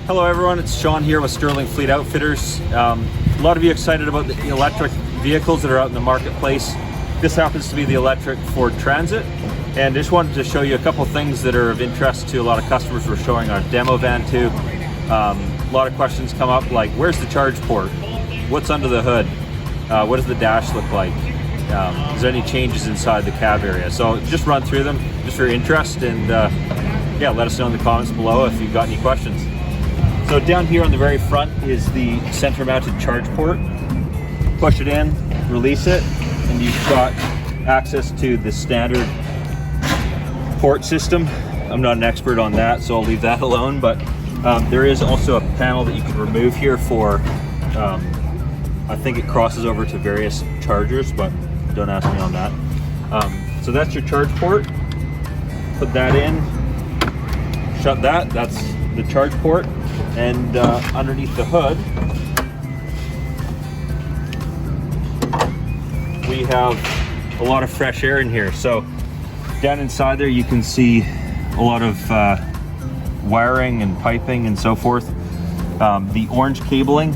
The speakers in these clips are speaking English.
Hello everyone, it's Sean here with Sterling Fleet Outfitters. A lot of you excited about the electric vehicles that are out in the marketplace. This happens to be the electric Ford Transit, and I just wanted to show you a couple things that are of interest to a lot of customers we're showing our demo van to. A lot of questions come up like, where's the charge port? What's under the hood? What does the dash look like? Is there any changes inside the cab area? So just run through them just for your interest, and yeah, let us know in the comments below if you've got any questions. So down here on the very front is the center mounted charge port. Push it in, release it, and you've got access to the standard port system. I'm not an expert on that, so I'll leave that alone, but there is also a panel that you can remove here for, I think it crosses over to various chargers, but don't ask me on that. So that's your charge port. Put that in, shut that, that's the charge port. And underneath the hood, we have a lot of fresh air in here. So down inside there, you can see a lot of wiring and piping and so forth. The orange cabling,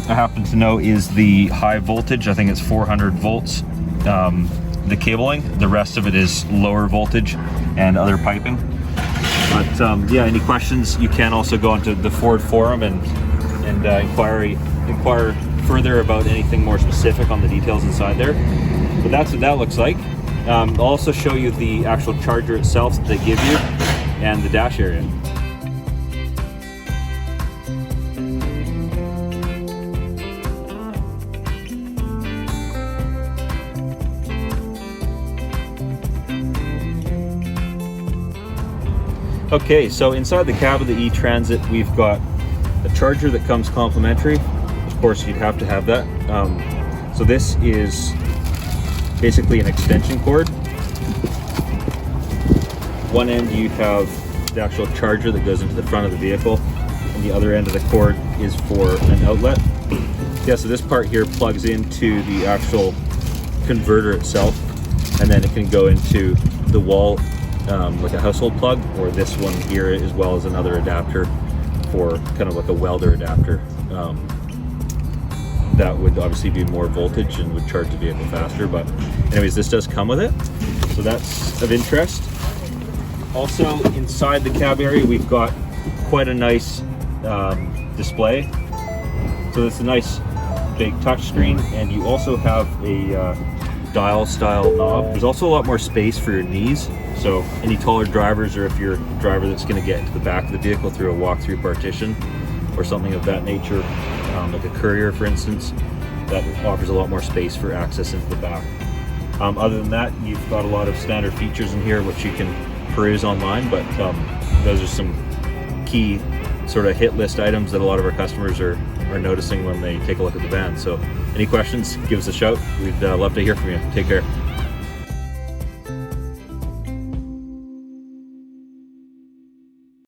I happen to know, is the high voltage. I think it's 400 volts, the cabling. The rest of it is lower voltage and other piping. But yeah, any questions, you can also go onto the Ford forum and inquire further about anything more specific on the details inside there. But that's what that looks like. I'll also show you the actual charger itself that they give you and the dash area. Okay, so inside the cab of the ETransit, we've got a charger that comes complimentary. Of course, you'd have to have that. So this is basically an extension cord. One end you have the actual charger that goes into the front of the vehicle, and the other end of the cord is for an outlet. Yeah, so this part here plugs into the actual converter itself, and then it can go into the wall like a household plug, or this one here, as well as another adapter for kind of like a welder adapter. That would obviously be more voltage and would charge the vehicle faster, but anyways, this does come with it, so that's of interest. Also inside the cab area, we've got quite a nice display. So it's a nice big touch screen, and you also have a dial style knob. There's also a lot more space for your knees, so any taller drivers, or if you're a driver that's going to get into the back of the vehicle through a walk-through partition or something of that nature, like a courier for instance, that offers a lot more space for access into the back. Other than that, you've got a lot of standard features in here which you can peruse online, but those are some key sort of hit list items that a lot of our customers are noticing when they take a look at the van. So any questions, give us a shout. We'd love to hear from you. Take care.